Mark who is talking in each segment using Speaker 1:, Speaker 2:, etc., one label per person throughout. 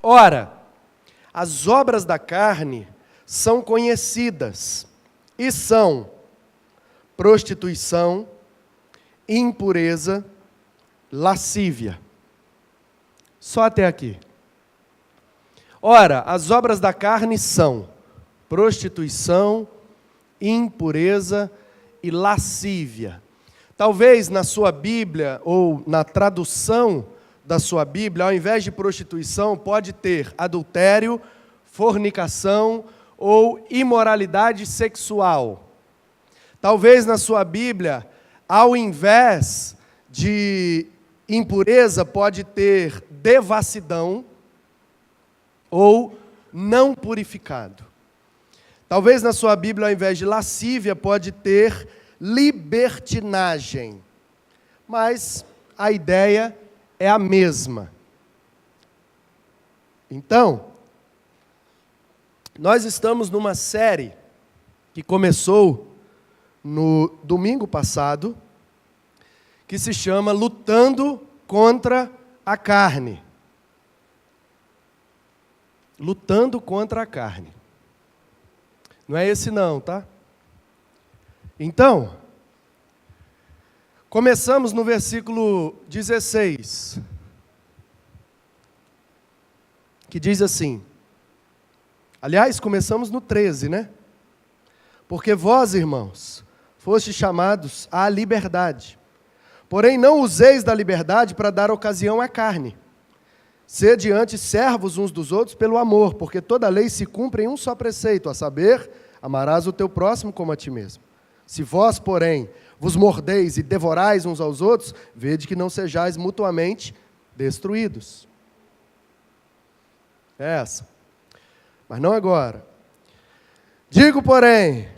Speaker 1: Ora, as obras da carne são conhecidas e são prostituição, impureza, lascívia. Só até aqui. Ora, as obras da carne são prostituição, impureza e lascívia. Talvez na sua Bíblia, ou na tradução da sua Bíblia, ao invés de prostituição, pode ter adultério, fornicação ou imoralidade sexual. Talvez na sua Bíblia, ao invés de impureza, pode ter devassidão ou não purificado. Talvez na sua Bíblia, ao invés de lascívia, pode ter libertinagem. Mas a ideia é a mesma. Então, nós estamos numa série que começou no domingo passado, que se chama Lutando contra a Carne. Lutando contra a carne. Não é esse não, tá? Então, começamos no versículo 16, que diz assim, aliás, começamos no 13, né? Porque vós, irmãos, fostes chamados à liberdade, porém não useis da liberdade para dar ocasião à carne. Sede antes servos uns dos outros pelo amor, porque toda a lei se cumpre em um só preceito, a saber, amarás o teu próximo como a ti mesmo. Se vós, porém, vos mordeis e devorais uns aos outros, vede que não sejais mutuamente destruídos. É essa. Mas não agora. Digo, porém,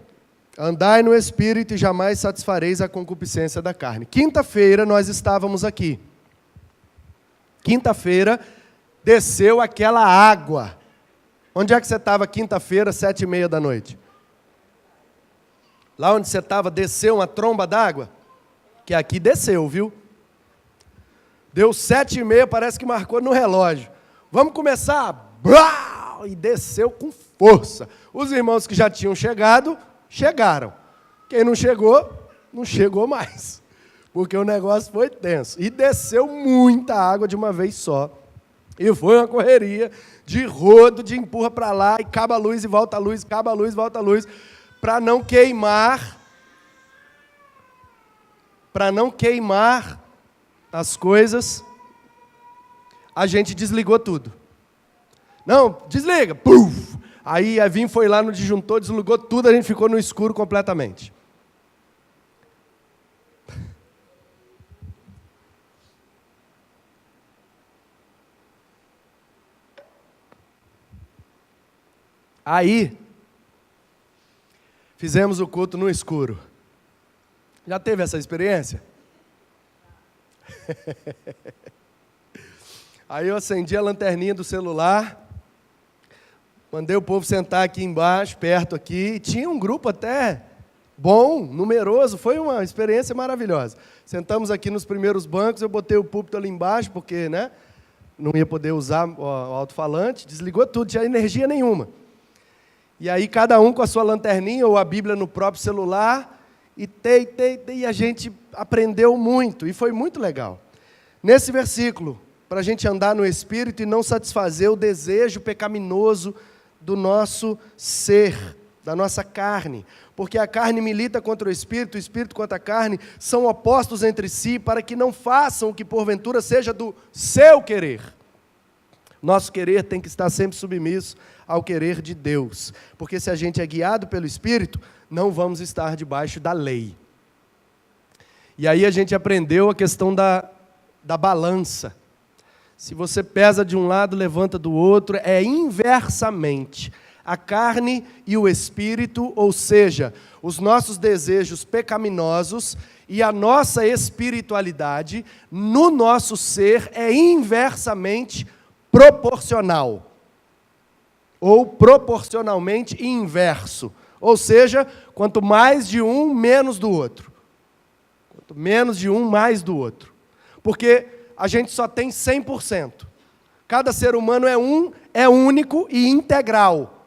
Speaker 1: andai no Espírito e jamais satisfareis a concupiscência da carne. Quinta-feira nós estávamos aqui. Quinta-feira desceu aquela água. Onde é que você estava quinta-feira, 7:30 da noite? Lá onde você estava, desceu uma tromba d'água? Que aqui desceu, viu? Deu 7:30, parece que marcou no relógio. Vamos começar? Brau! E desceu com força. Os irmãos que já tinham chegado, chegaram. Quem não chegou, não chegou mais. Porque o negócio foi tenso. E desceu muita água de uma vez só. E foi uma correria de rodo, de empurra para lá, e acaba a luz e volta a luz, acaba a luz e volta a luz. Para não queimar as coisas, a gente desligou tudo. Não, desliga. Puf! Aí a Vim foi lá no disjuntor, desligou tudo, a gente ficou no escuro completamente. Aí, fizemos o culto no escuro. Já teve essa experiência? Aí eu acendi a lanterninha do celular, mandei o povo sentar aqui embaixo, perto aqui, e tinha um grupo até bom, numeroso, foi uma experiência maravilhosa. Sentamos aqui nos primeiros bancos, eu botei o púlpito ali embaixo, porque não ia poder usar o alto-falante, desligou tudo, não tinha energia nenhuma. E aí cada um com a sua lanterninha ou a Bíblia no próprio celular, e a gente aprendeu muito, e foi muito legal. Nesse versículo, para a gente andar no Espírito e não satisfazer o desejo pecaminoso do nosso ser, da nossa carne. Porque a carne milita contra o Espírito contra a carne, são opostos entre si, para que não façam o que porventura seja do seu querer. Nosso querer tem que estar sempre submisso ao querer de Deus. Porque se a gente é guiado pelo Espírito, não vamos estar debaixo da lei. E aí a gente aprendeu a questão da balança. Se você pesa de um lado, levanta do outro, é inversamente. A carne e o Espírito, ou seja, os nossos desejos pecaminosos e a nossa espiritualidade, no nosso ser, é inversamente proporcional, ou proporcionalmente inverso. Ou seja, quanto mais de um, menos do outro. Quanto menos de um, mais do outro. Porque a gente só tem 100%. Cada ser humano é único e integral.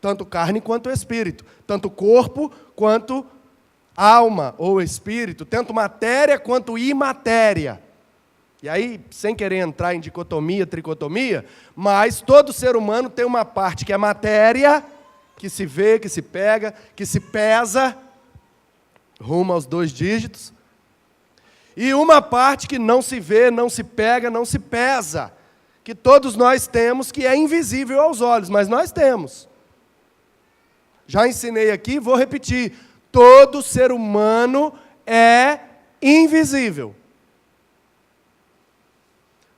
Speaker 1: Tanto carne quanto espírito. Tanto corpo quanto alma ou espírito. Tanto matéria quanto imatéria. E aí, sem querer entrar em dicotomia, tricotomia, mas todo ser humano tem uma parte que é matéria, que se vê, que se pega, que se pesa, rumo aos 2 dígitos, e uma parte que não se vê, não se pega, não se pesa, que todos nós temos, que é invisível aos olhos, mas nós temos. Já ensinei aqui, vou repetir, todo ser humano é invisível.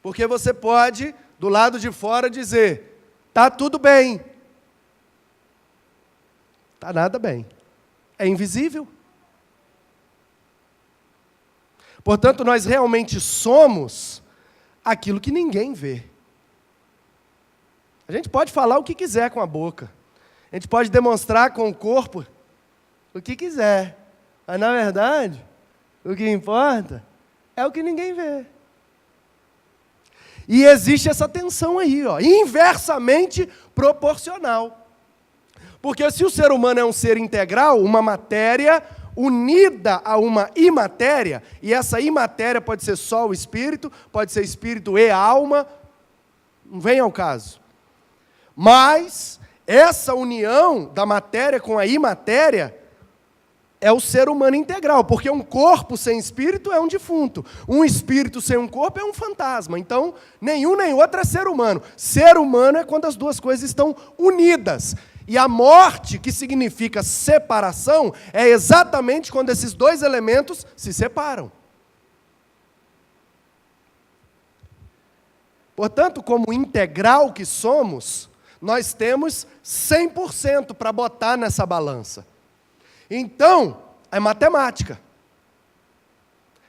Speaker 1: Porque você pode, do lado de fora, dizer, está tudo bem. Está nada bem. É invisível. Portanto, nós realmente somos aquilo que ninguém vê. A gente pode falar o que quiser com a boca. A gente pode demonstrar com o corpo o que quiser. Mas, na verdade, o que importa é o que ninguém vê. E existe essa tensão aí, ó, inversamente proporcional. Porque se o ser humano é um ser integral, uma matéria unida a uma imatéria, e essa imatéria pode ser só o espírito, pode ser espírito e alma, não vem ao caso. Mas essa união da matéria com a imatéria é o ser humano integral, porque um corpo sem espírito é um defunto, um espírito sem um corpo é um fantasma. Então, nenhum nem outro é ser humano. Ser humano é quando as duas coisas estão unidas. E a morte, que significa separação, é exatamente quando esses 2 elementos se separam. Portanto, como integral que somos, nós temos 100% para botar nessa balança. Então, é matemática.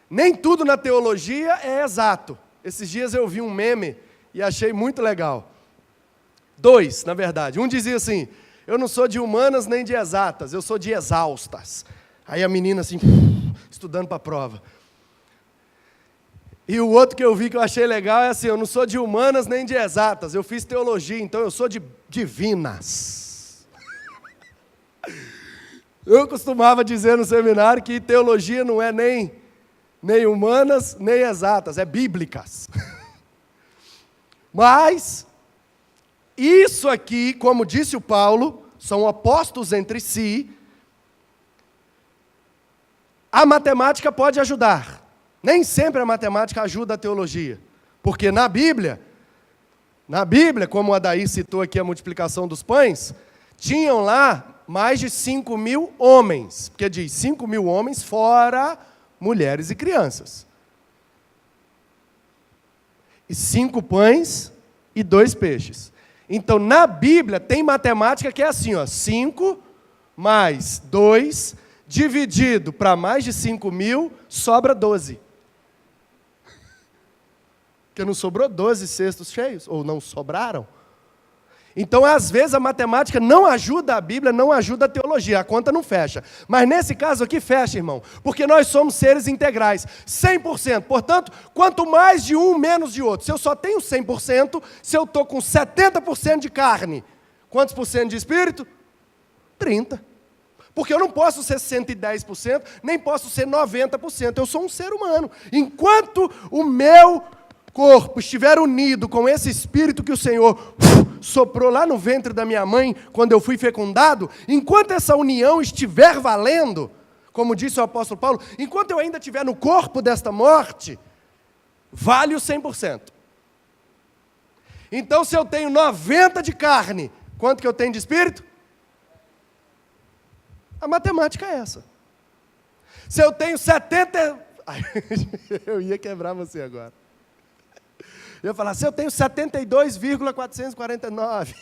Speaker 1: Nem tudo na teologia é exato. Esses dias eu vi um meme e achei muito legal. 2, na verdade. Um dizia assim, eu não sou de humanas nem de exatas, eu sou de exaustas. Aí a menina assim, estudando para a prova. E o outro que eu vi que eu achei legal é assim, eu não sou de humanas nem de exatas, eu fiz teologia, então eu sou de divinas. Eu costumava dizer no seminário que teologia não é nem humanas, nem exatas, é bíblicas. Mas, isso aqui, como disse o Paulo, são opostos entre si. A matemática pode ajudar. Nem sempre a matemática ajuda a teologia. Porque na Bíblia, como a Adair citou aqui a multiplicação dos pães, tinham lá mais de 5.000 homens, porque diz 5.000 homens fora mulheres e crianças. E 5 pães e 2 peixes. Então, na Bíblia, tem matemática que é assim, ó, 5 mais 2, dividido para mais de 5.000, sobra 12. Porque não sobrou 12 cestos cheios, ou não sobraram. Então, às vezes, a matemática não ajuda a Bíblia, não ajuda a teologia, a conta não fecha. Mas nesse caso aqui fecha, irmão, porque nós somos seres integrais, 100%. Portanto, quanto mais de um, menos de outro. Se eu só tenho 100%, se eu estou com 70% de carne, quantos por cento de espírito? 30%. Porque eu não posso ser 110%, nem posso ser 90%. Eu sou um ser humano. Enquanto o meu corpo estiver unido com esse espírito que o Senhor soprou lá no ventre da minha mãe, quando eu fui fecundado, enquanto essa união estiver valendo, como disse o apóstolo Paulo, enquanto eu ainda estiver no corpo desta morte, vale o 100%. Então, se eu tenho 90 de carne, quanto que eu tenho de espírito? A matemática é essa. Se eu tenho 70... Eu ia quebrar você agora. Eu ia falar, se eu tenho 72,449.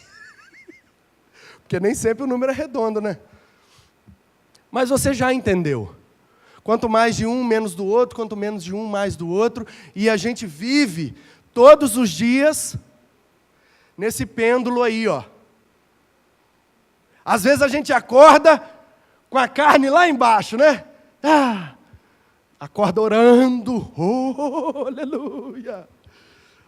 Speaker 1: Porque nem sempre o número é redondo, né? Mas você já entendeu. Quanto mais de um, menos do outro, quanto menos de um, mais do outro. E a gente vive todos os dias nesse pêndulo aí, ó. Às vezes a gente acorda com a carne lá embaixo, né? Acorda orando. Oh, aleluia.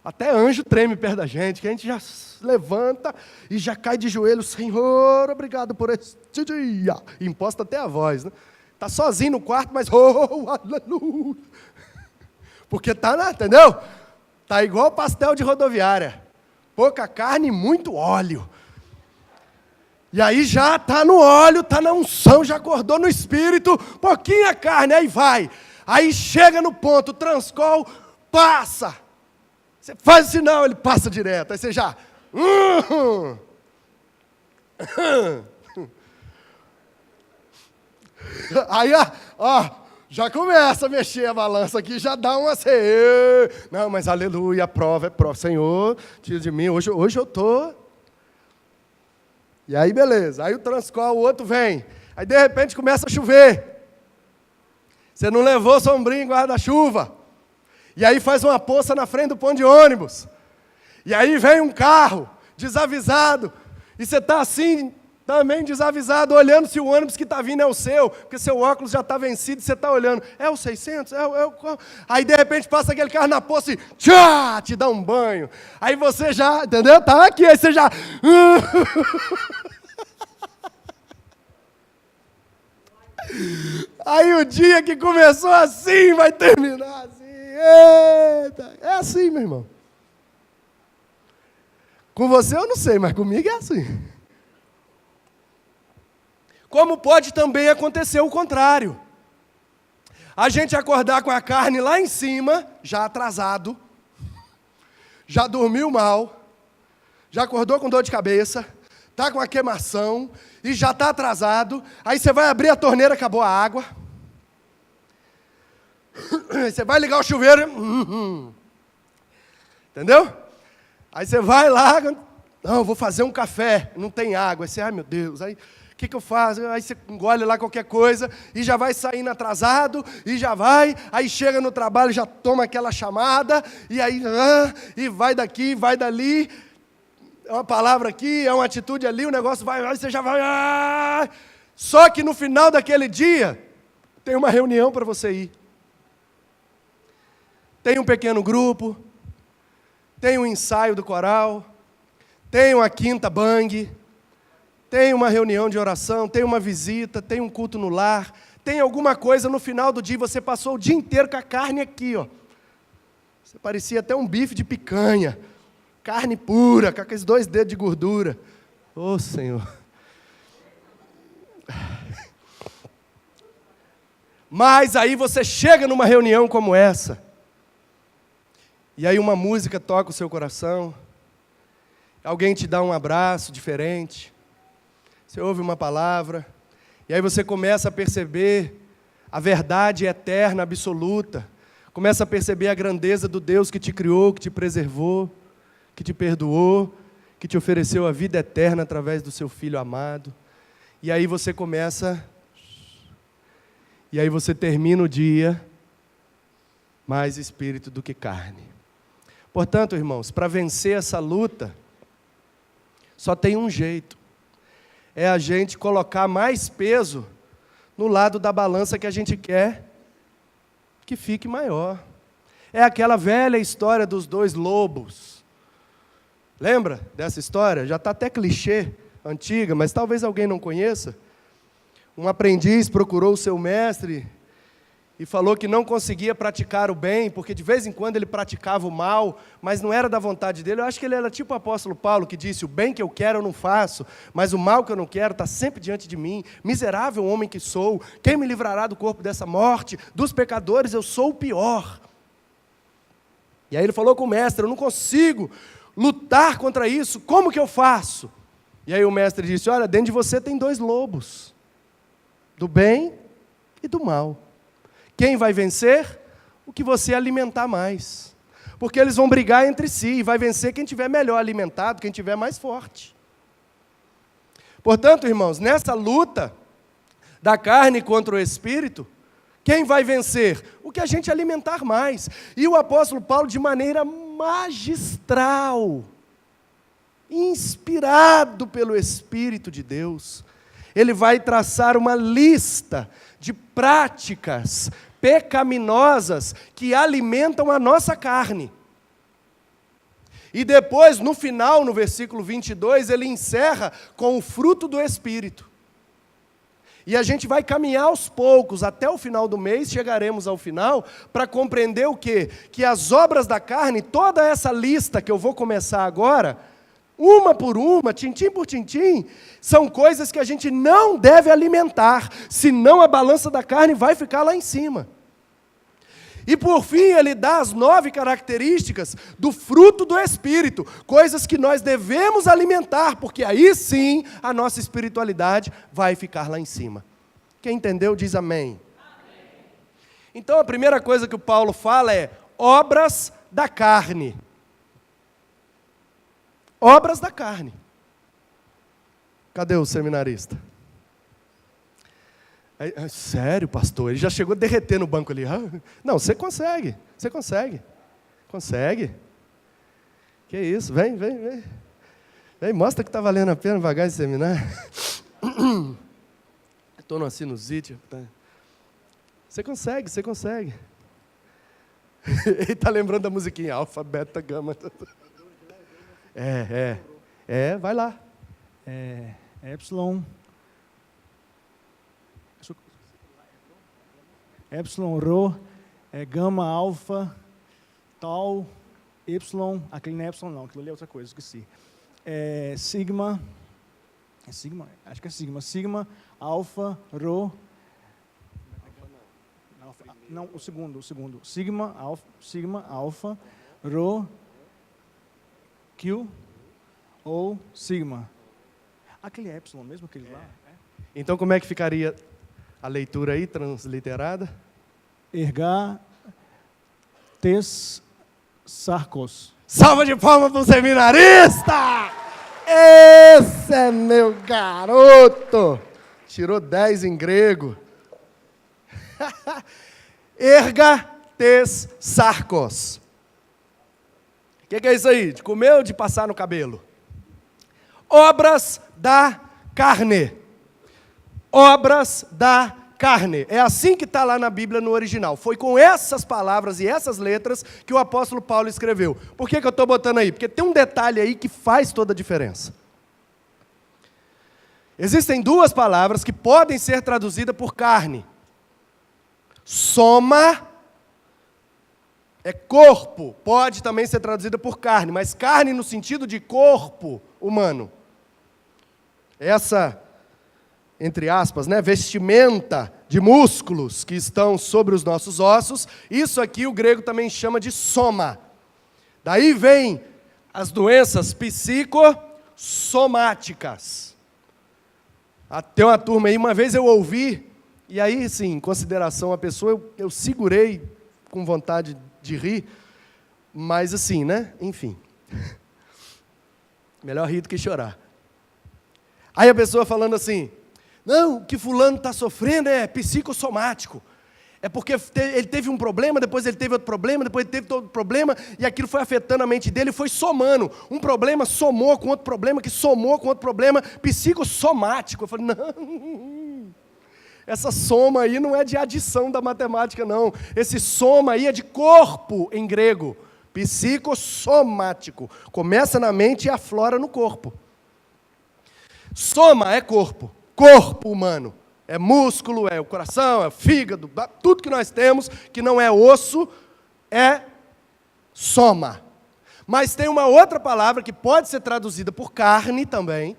Speaker 1: Até anjo treme perto da gente, que a gente já se levanta e já cai de joelho, Senhor, obrigado por este dia. E imposta até a voz, né? Está sozinho no quarto, mas, aleluia. Porque entendeu? Está igual pastel de rodoviária. Pouca carne e muito óleo. E aí já está no óleo, está na unção, já acordou no espírito, pouquinha carne, aí vai. Aí chega no ponto, o Transcol passa. Você faz o sinal, ele passa direto. Aí você já... Aí, ó, já começa a mexer a balança aqui, já dá uma... Não, mas aleluia, a prova é prova. Senhor, tira de mim, hoje eu estou... E aí, beleza. Aí o Transcol, o outro vem. Aí, de repente, começa a chover. Você não levou sombrinho e guarda-chuva. E aí faz uma poça na frente do ponto de ônibus. E aí vem um carro, desavisado. E você está assim, também desavisado, olhando se o ônibus que está vindo é o seu. Porque seu óculos já está vencido e você está olhando. É o 600? Aí, de repente, passa aquele carro na poça e tchá, te dá um banho. Aí você já, entendeu? Tá aqui, aí você já... Aí o dia que começou assim, vai terminar assim. Eita, é assim, meu irmão. Com você eu não sei, mas comigo é assim. Como pode também acontecer o contrário. A gente acordar com a carne lá em cima, já atrasado, já dormiu mal, já acordou com dor de cabeça, está com a queimação e já está atrasado. Aí você vai abrir a torneira, acabou a água. Você vai ligar o chuveiro. Entendeu? Aí você vai lá, não, vou fazer um café, não tem água. Aí você, ai meu Deus, aí o que eu faço? Aí você engole lá qualquer coisa e já vai saindo atrasado, e já vai, aí chega no trabalho, já toma aquela chamada, e aí, e vai daqui, vai dali, é uma palavra aqui, é uma atitude ali, o negócio vai, aí você já vai. Só que no final daquele dia, tem uma reunião para você ir. Tem um pequeno grupo, tem um ensaio do coral, tem uma quinta bang, tem uma reunião de oração, tem uma visita, tem um culto no lar, tem alguma coisa no final do dia, você passou o dia inteiro com a carne aqui, ó. Você parecia até um bife de picanha, carne pura, com aqueles 2 dedos de gordura. Ô, Senhor. Mas aí você chega numa reunião como essa, e aí uma música toca o seu coração, alguém te dá um abraço diferente, você ouve uma palavra, e aí você começa a perceber a verdade eterna, absoluta, começa a perceber a grandeza do Deus que te criou, que te preservou, que te perdoou, que te ofereceu a vida eterna através do seu Filho amado. E aí você começa, e aí você termina o dia mais espírito do que carne. Portanto, irmãos, para vencer essa luta, só tem um jeito. É a gente colocar mais peso no lado da balança que a gente quer que fique maior. É aquela velha história dos 2 lobos. Lembra dessa história? Já está até clichê, antiga, mas talvez alguém não conheça. Um aprendiz procurou o seu mestre e falou que não conseguia praticar o bem, porque de vez em quando ele praticava o mal, mas não era da vontade dele. Eu acho que ele era tipo o apóstolo Paulo, que disse, o bem que eu quero eu não faço, mas o mal que eu não quero está sempre diante de mim. Miserável homem que sou, quem me livrará do corpo dessa morte? Dos pecadores eu sou o pior. E aí ele falou com o mestre, eu não consigo lutar contra isso, como que eu faço? E aí o mestre disse, olha, dentro de você tem 2 lobos, do bem e do mal. Quem vai vencer? O que você alimentar mais. Porque eles vão brigar entre si, e vai vencer quem tiver melhor alimentado, quem tiver mais forte. Portanto, irmãos, nessa luta da carne contra o espírito, quem vai vencer? O que a gente alimentar mais. E o apóstolo Paulo, de maneira magistral, inspirado pelo Espírito de Deus, ele vai traçar uma lista de práticas pecaminosas que alimentam a nossa carne. E depois, no final, no versículo 22, ele encerra com o fruto do Espírito. E a gente vai caminhar aos poucos, até o final do mês, chegaremos ao final, para compreender o quê? Que as obras da carne, toda essa lista que eu vou começar agora, uma por uma, tintim por tintim, são coisas que a gente não deve alimentar, senão a balança da carne vai ficar lá em cima. E por fim, ele dá as 9 características do fruto do Espírito, coisas que nós devemos alimentar, porque aí sim a nossa espiritualidade vai ficar lá em cima. Quem entendeu diz amém. Amém. Então a primeira coisa que o Paulo fala é obras da carne. Obras da carne. Cadê o seminarista? Sério, pastor? Ele já chegou a derreter no banco ali. Não, você consegue. Você consegue. Consegue. Que isso? Vem. Vem, mostra que está valendo a pena vagar esse seminário. Estou numa sinusite. Você consegue. Ele está lembrando da musiquinha. Alfa, beta, gama. Vai lá.
Speaker 2: Epsilon, Rho, Gama, Alfa, Tau, Y, aquele não é Epsilon não, aquilo ali é outra coisa, esqueci. Sigma, acho que é Sigma, Alfa, Rho, não, o segundo, Sigma, Alfa, Rho, Q, ou Sigma. Aquele é Epsilon mesmo, aquele lá?
Speaker 1: Então como é que ficaria a leitura aí, transliterada?
Speaker 2: Erga, tes, sarcos.
Speaker 1: Salva de palmas para o seminarista! Esse é meu garoto! Tirou 10 em grego. Erga, tes, sarcos. O que é isso aí? De comer ou de passar no cabelo? Obras da carne. Obras da carne. É assim que está lá na Bíblia no original. Foi com essas palavras e essas letras que o apóstolo Paulo escreveu. Por que eu estou botando aí? Porque tem um detalhe aí que faz toda a diferença. Existem 2 palavras que podem ser traduzidas por carne. Soma é corpo, pode também ser traduzida por carne, mas carne no sentido de corpo humano. Essa, entre aspas, vestimenta de músculos que estão sobre os nossos ossos, isso aqui o grego também chama de soma. Daí vem as doenças psicossomáticas. Até uma turma aí, uma vez eu ouvi, e aí, sim, em consideração à pessoa, eu segurei com vontade de rir, mas assim, enfim. Melhor rir do que chorar. Aí a pessoa falando assim, não, o que fulano está sofrendo é psicossomático. É porque ele teve um problema, depois ele teve outro problema, depois ele teve outro problema, e aquilo foi afetando a mente dele, foi somando. Um problema somou com outro problema, que somou com outro problema, psicossomático. Eu falei, não, essa soma aí não é de adição da matemática, não. Esse soma aí é de corpo em grego, psicossomático. Começa na mente e aflora no corpo. Soma é corpo, corpo humano. É músculo, é o coração, é o fígado, tudo que nós temos que não é osso, é soma. Mas tem uma outra palavra que pode ser traduzida por carne também,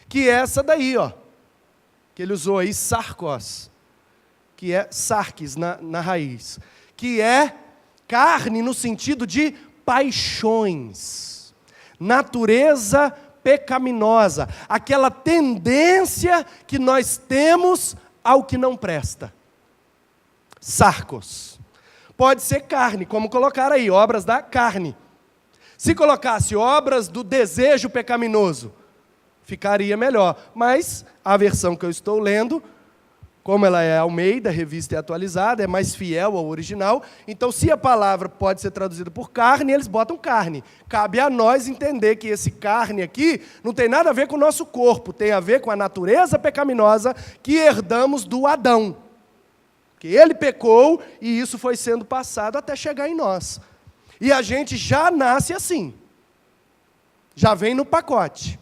Speaker 1: que é essa daí, que ele usou aí, sarcos, que é sarques na raiz, que é carne no sentido de paixões, natureza pecaminosa, aquela tendência que nós temos ao que não presta. Sarcos. Pode ser carne, como colocar aí, obras da carne. Se colocasse obras do desejo pecaminoso, ficaria melhor. Mas a versão que eu estou lendo, como ela é Almeida, revista e atualizada, é mais fiel ao original. Então, se a palavra pode ser traduzida por carne, eles botam carne. Cabe a nós entender que esse carne aqui não tem nada a ver com o nosso corpo, tem a ver com a natureza pecaminosa que herdamos do Adão. Que ele pecou e isso foi sendo passado até chegar em nós. E a gente já nasce assim. já vem no pacote.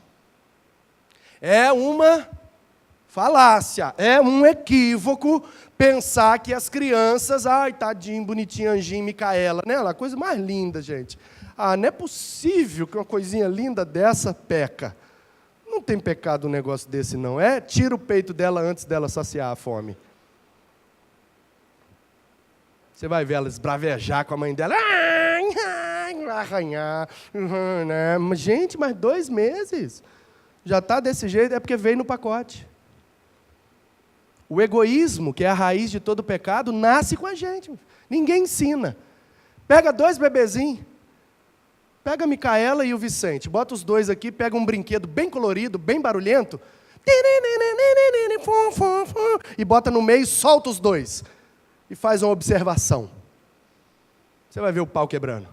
Speaker 1: É uma falácia, é um equívoco pensar que as crianças, ai, tadinho, bonitinho, anjinho, Micaela, né? A coisa mais linda, gente. Ah, não é possível que uma coisinha linda dessa peca. Não tem pecado um negócio desse, não. Tira o peito dela antes dela saciar a fome. Você vai ver ela esbravejar com a mãe dela. Arranhar. Gente, mas 2 meses. Já está desse jeito, é porque veio no pacote. O egoísmo, que é a raiz de todo pecado, nasce com a gente. Ninguém ensina. Pega 2 bebezinhos. Pega a Micaela e o Vicente. Bota os 2 aqui, pega um brinquedo bem colorido, bem barulhento. E bota no meio, solta os 2. E faz uma observação. Você vai ver o pau quebrando.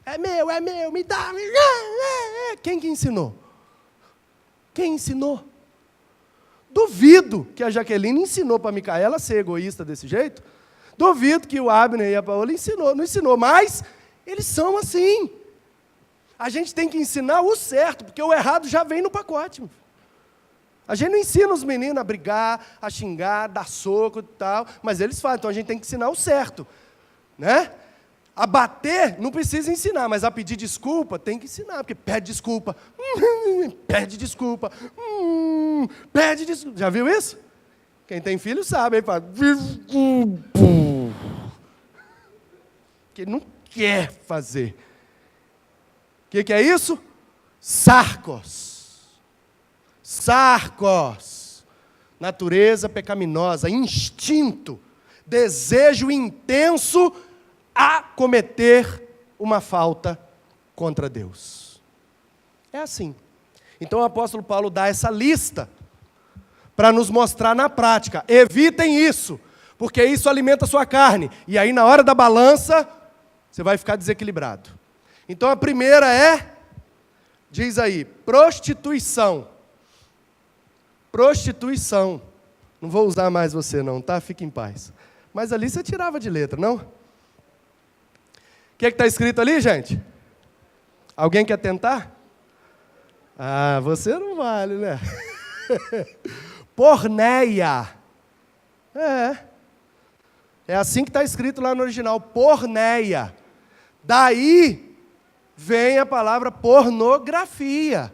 Speaker 1: É meu, me dá. Quem que ensinou? Quem ensinou? Duvido que a Jaqueline ensinou para a Micaela ser egoísta desse jeito. Duvido que o Abner e a Paola não ensinou, mas eles são assim. A gente tem que ensinar o certo, porque o errado já vem no pacote. A gente não ensina os meninos a brigar, a xingar, dar soco e tal, mas eles falam, então a gente tem que ensinar o certo. Né? A bater não precisa ensinar, mas a pedir desculpa tem que ensinar, porque pede desculpa, pede desculpa, pede desculpa. Já viu isso? Quem tem filho sabe, aí fala, que não quer fazer. O que é isso? Sarcos. Sarcos. Natureza pecaminosa, instinto, desejo intenso a cometer uma falta contra Deus. É assim. Então o apóstolo Paulo dá essa lista para nos mostrar na prática. Evitem isso, porque isso alimenta a sua carne. E aí na hora da balança, você vai ficar desequilibrado. Então a primeira diz aí, prostituição. Prostituição. Não vou usar mais você não, tá? Fique em paz. Mas ali você tirava de letra, não? O que está escrito ali, gente? Alguém quer tentar? Ah, você não vale, né? Porneia. É assim que está escrito lá no original, porneia. Daí vem a palavra pornografia.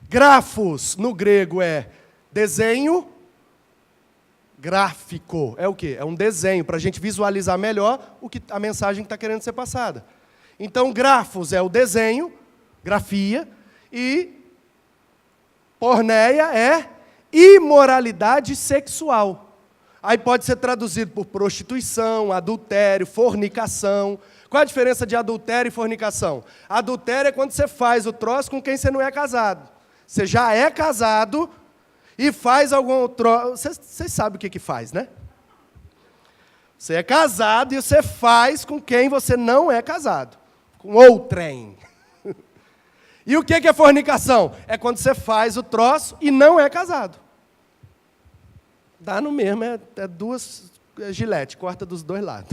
Speaker 1: Grafos, no grego, é desenho gráfico. É o quê? É um desenho, para a gente visualizar melhor a mensagem que está querendo ser passada. Então, grafos é o desenho, grafia, e porneia é imoralidade sexual. Aí pode ser traduzido por prostituição, adultério, fornicação. Qual a diferença de adultério e fornicação? Adultério é quando você faz o troço com quem você não é casado. Você já é casado e faz algum outro... Vocês sabem o que faz, né? Você é casado e você faz com quem você não é casado. Com outrem. E o que é fornicação? É quando você faz o troço e não é casado. Dá no mesmo, é 2 gilete, corta dos 2 lados.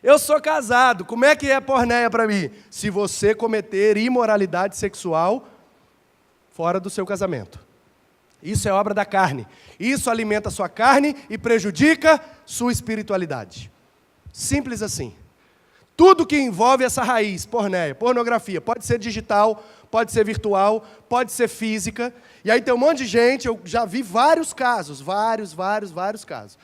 Speaker 1: Eu sou casado, como é que é porneia para mim? Se você cometer imoralidade sexual fora do seu casamento. Isso é obra da carne. Isso alimenta a sua carne e prejudica sua espiritualidade. Simples assim. Tudo que envolve essa raiz, porneia, pornografia, pode ser digital, pode ser virtual, pode ser física. E aí tem um monte de gente, eu já vi vários casos, vários casos.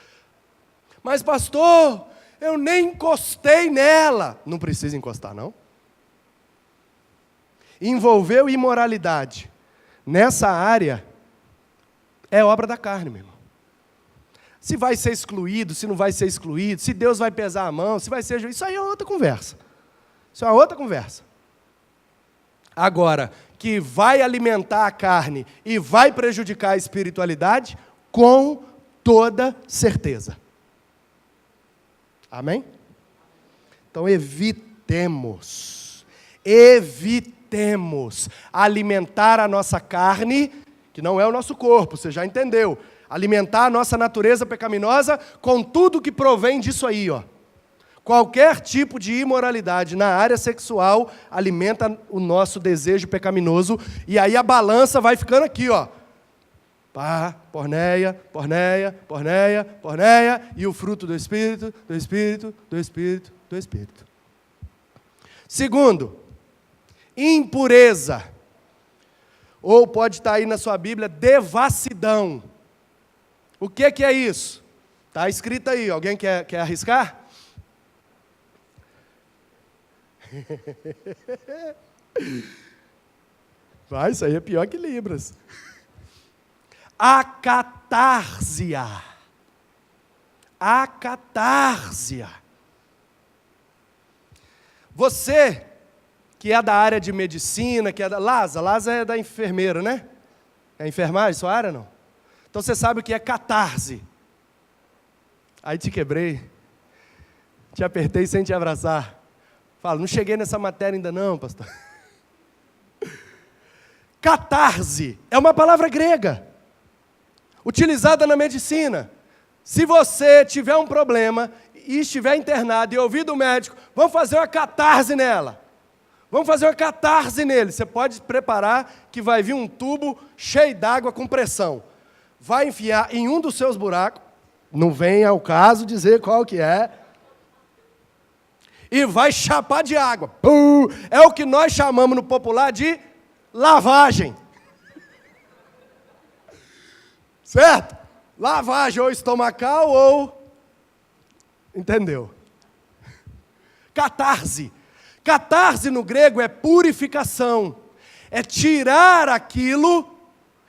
Speaker 1: Mas pastor, eu nem encostei nela. Não precisa encostar, não. Envolveu imoralidade nessa área, é obra da carne, meu irmão. Se vai ser excluído, se não vai ser excluído, se Deus vai pesar a mão, se vai ser... Isso aí é outra conversa. Isso é outra conversa. Agora, que vai alimentar a carne e vai prejudicar a espiritualidade, com toda certeza. Amém? Então evitemos alimentar a nossa carne, que não é o nosso corpo, você já entendeu. Alimentar a nossa natureza pecaminosa com tudo que provém disso aí, ó. Qualquer tipo de imoralidade na área sexual alimenta o nosso desejo pecaminoso, e aí a balança vai ficando aqui, ó. Pá, porneia, porneia, porneia, porneia, e o fruto do Espírito, do Espírito, do Espírito, do Espírito. Segundo, impureza. Ou pode estar aí na sua Bíblia, devassidão. O que é isso? Está escrito aí, alguém quer arriscar? Vai, isso aí é pior que Libras. Acatársia. Acatársia. Você, que é da área de medicina, que é da... Lasa é da enfermeira, né? É enfermagem, sua área, não? Então você sabe o que é catarse. Aí te quebrei. Te apertei sem te abraçar. Fala, não cheguei nessa matéria ainda não, pastor. Catarse é uma palavra grega, utilizada na medicina. Se você tiver um problema e estiver internado e ouvir do médico, vamos fazer uma catarse nela. Vamos fazer uma catarse nele. Você pode preparar que vai vir um tubo cheio d'água com pressão. Vai enfiar em um dos seus buracos, não vem ao caso dizer qual que é, e vai chapar de água. É o que nós chamamos no popular de lavagem. Certo? Lavagem ou estomacal ou... Entendeu? Catarse. Catarse no grego é purificação. É tirar aquilo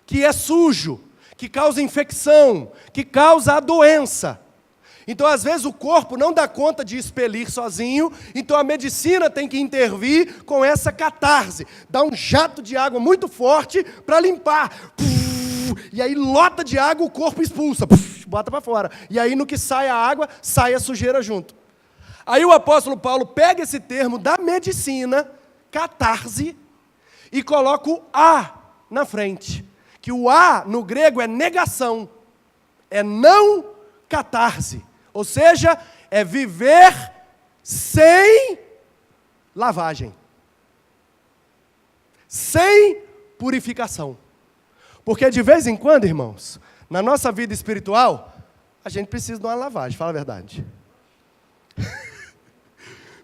Speaker 1: que é sujo, que causa infecção, que causa a doença. Então, às vezes, o corpo não dá conta de expelir sozinho, então a medicina tem que intervir com essa catarse. Dá um jato de água muito forte para limpar. E aí lota de água, o corpo expulsa. Bota para fora. E aí, no que sai a água, sai a sujeira junto. Aí o apóstolo Paulo pega esse termo da medicina, catarse, e coloca o A na frente. Que o A, no grego, é negação. É não catarse. Ou seja, é viver sem lavagem. Sem purificação. Porque de vez em quando, irmãos, na nossa vida espiritual, a gente precisa de uma lavagem, fala a verdade.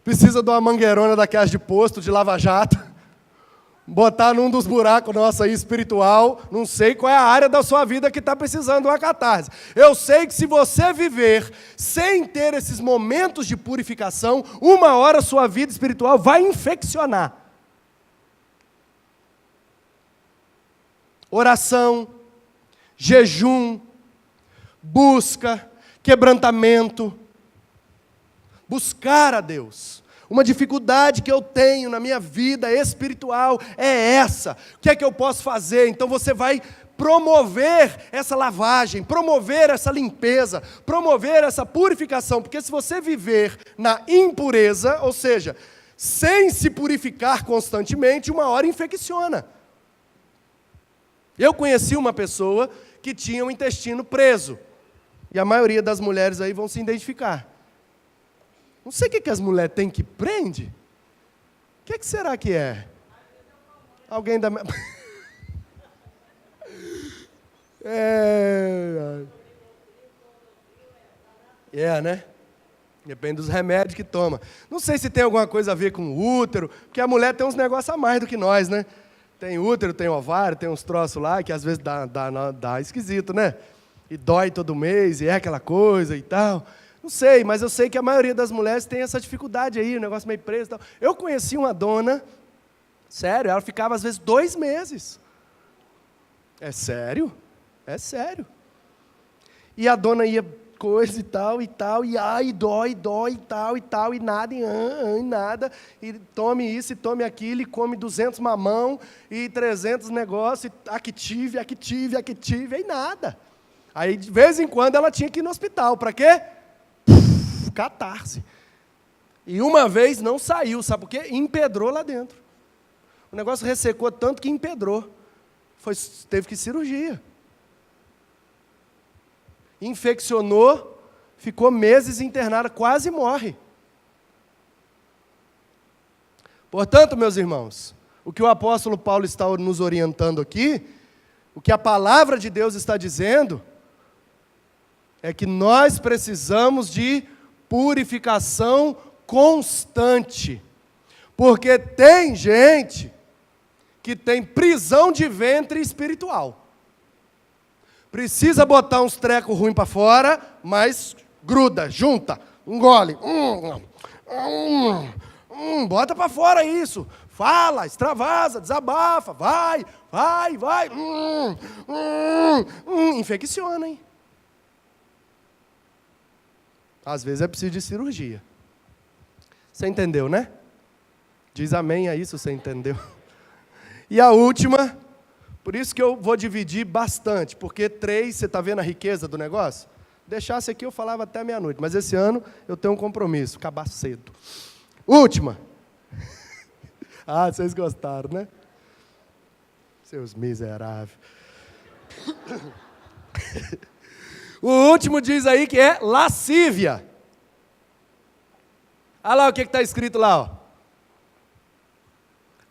Speaker 1: Precisa de uma mangueirona daquelas de posto, de lava-jato. Botar num dos buracos nosso aí espiritual, não sei qual é a área da sua vida que está precisando de uma catarse. Eu sei que se você viver sem ter esses momentos de purificação, uma hora sua vida espiritual vai infeccionar. Oração, jejum, busca, quebrantamento, buscar a Deus. Uma dificuldade que eu tenho na minha vida espiritual é essa. O que é que eu posso fazer? Então você vai promover essa lavagem, promover essa limpeza, promover essa purificação. Porque se você viver na impureza, ou seja, sem se purificar constantemente, uma hora infecciona. Eu conheci uma pessoa que tinha o intestino preso. E a maioria das mulheres aí vão se identificar. Não sei o que as mulheres têm que prende. O que será que é? Alguém da... né? Depende dos remédios que toma. Não sei se tem alguma coisa a ver com o útero, porque a mulher tem uns negócios a mais do que nós, né? Tem útero, tem ovário, tem uns troços lá que às vezes dá esquisito, né? E dói todo mês, e é aquela coisa e tal. Não sei, mas eu sei que a maioria das mulheres tem essa dificuldade aí, o negócio meio preso e tal. Eu conheci uma dona, sério, ela ficava às vezes 2 meses. É sério? É sério. E a dona ia coisa e tal, e ai, dói, e tal, e nada, e nada, e tome isso, e tome aquilo, e come 200 mamão, e 300 negócios, e Active, e nada. Aí, de vez em quando, ela tinha que ir no hospital, para quê? Catarse. E uma vez não saiu, sabe por quê? Empedrou lá dentro. O negócio ressecou tanto que empedrou. Teve que ir cirurgia. Infeccionou, ficou meses internada, quase morre. Portanto, meus irmãos, o que o apóstolo Paulo está nos orientando aqui, o que a palavra de Deus está dizendo, é que nós precisamos de purificação constante. Porque tem gente que tem prisão de ventre espiritual. Precisa botar uns trecos ruins para fora, mas gruda, junta, engole. Bota para fora isso. Fala, extravasa, desabafa, vai. Infecciona, hein? Às vezes é preciso de cirurgia. Você entendeu, né? Diz amém a isso, você entendeu? E a última, por isso que eu vou dividir bastante, porque 3, você está vendo a riqueza do negócio? Deixasse aqui eu falava até meia-noite, mas esse ano eu tenho um compromisso, acabar cedo. Última. Ah, vocês gostaram, né? Seus miseráveis. O último diz aí que é lascívia. Olha lá o que está escrito lá, ó.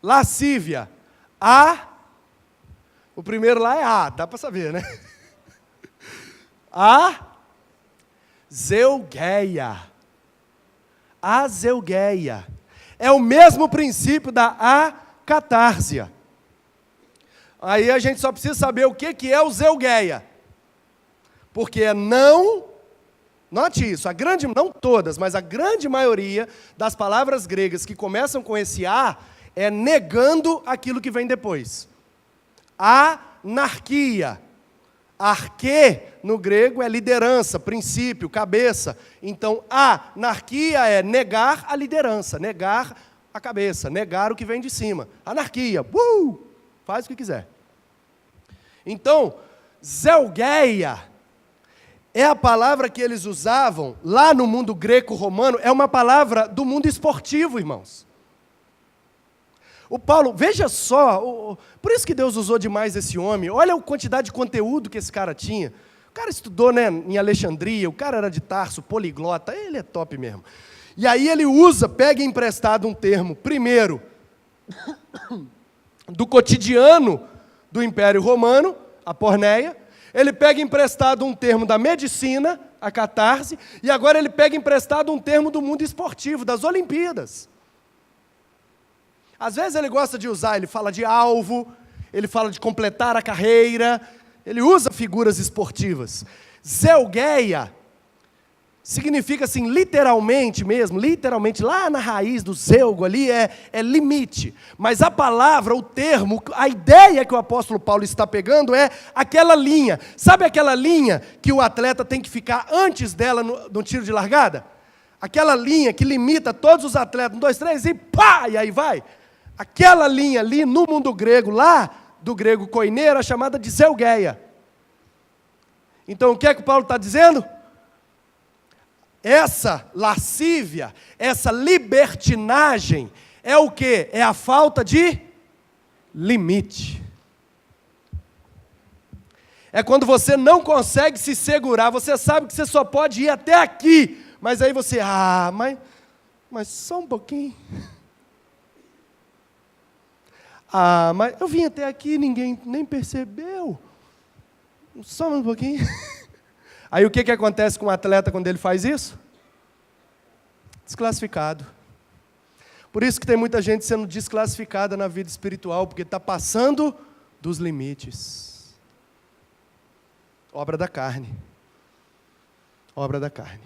Speaker 1: Lascívia. O primeiro lá é A, dá para saber, né? Azeugeia. Azeugeia. É o mesmo princípio da acatársia. Aí a gente só precisa saber o que é o zeugeia. Porque é não, note isso, não todas, mas a grande maioria das palavras gregas que começam com esse A é negando aquilo que vem depois. Anarquia. Arque, no grego, é liderança, princípio, cabeça. Então, anarquia é negar a liderança, negar a cabeça, negar o que vem de cima. Anarquia, faz o que quiser. Então, zeugeia é a palavra que eles usavam lá no mundo greco-romano, é uma palavra do mundo esportivo, irmãos. O Paulo, veja só, por isso que Deus usou demais esse homem, olha a quantidade de conteúdo que esse cara tinha. O cara estudou, né, em Alexandria, o cara era de Tarso, poliglota, ele é top mesmo. E aí ele pega emprestado um termo, primeiro, do cotidiano do Império Romano, a porneia, ele pega emprestado um termo da medicina, a catarse, e agora ele pega emprestado um termo do mundo esportivo, das Olimpíadas. Às vezes ele gosta de usar, ele fala de alvo, ele fala de completar a carreira, ele usa figuras esportivas. Zeugeia significa assim, literalmente mesmo, lá na raiz do zeugo ali é limite. Mas a palavra, o termo, a ideia que o apóstolo Paulo está pegando é aquela linha. Sabe aquela linha que o atleta tem que ficar antes dela no tiro de largada? Aquela linha que limita todos os atletas, 1, 2, 3 e pá, e aí vai. Aquela linha ali no mundo grego, lá do grego koineiro, é chamada de zeugeia. Então o que é que o Paulo está dizendo? Essa lascívia, essa libertinagem, é o quê? É a falta de limite. É quando você não consegue se segurar, você sabe que você só pode ir até aqui, mas aí você, mas só um pouquinho. Mas eu vim até aqui, ninguém nem percebeu. Só um pouquinho. Aí o que acontece com o atleta quando ele faz isso? Desclassificado. Por isso que tem muita gente sendo desclassificada na vida espiritual, porque está passando dos limites. Obra da carne. Obra da carne.